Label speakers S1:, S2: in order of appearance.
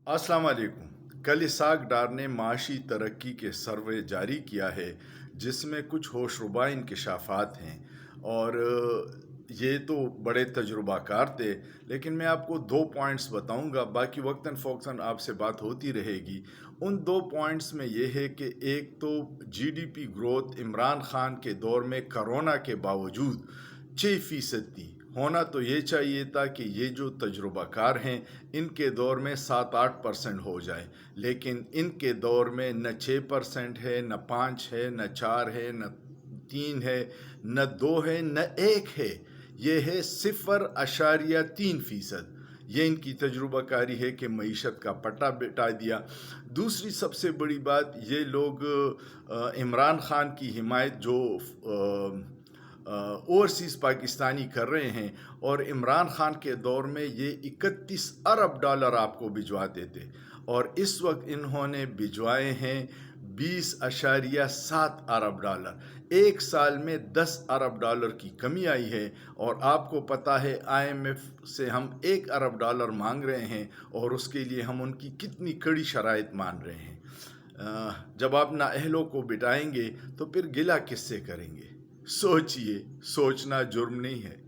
S1: अस्सलाम वालेकुम। कल इसाक डार ने माशी तरक्की के सर्वे जारी किया है जिसमें कुछ होशरुबा इंकशाफात हैं और ये तो बड़े तजुर्बाकार थे, लेकिन मैं आपको दो पॉइंट्स बताऊंगा, बाकी वक्तन फ़ौक्तन आपसे बात होती रहेगी। उन दो पॉइंट्स में ये है कि एक तो जीडीपी ग्रोथ इमरान खान के दौर में करोना के बावजूद 6% थी। होना तो ये चाहिए था कि ये जो तजुर्बाकार हैं इनके दौर में 7-8% हो जाए, लेकिन इनके दौर में न 6% है, न 5 है, न 4 है, न 3 है, न 2 है, न 1 है। ये है 0.3%। ये इनकी तजुर्बाकारी है कि मईशत का पट्टा बिठा दिया। दूसरी सबसे बड़ी बात, ये लोग इमरान खान की हिमायत जो ओवरसीज़ पाकिस्तानी कर रहे हैं, और इमरान खान के दौर में ये 31 अरब डॉलर आपको भिजवाते थे, और इस वक्त इन्होंने भिजवाए हैं 20.7 अरब डॉलर। एक साल में 10 अरब डॉलर की कमी आई है, और आपको पता है IMF से हम 1 अरब डॉलर मांग रहे हैं, और उसके लिए हम उनकी कितनी कड़ी शराइत मान रहे हैं। जब आप नाअहलों को बिठाएंगे तो फिर गिला किससे करेंगे? सोचिए, सोचना जुर्म नहीं है।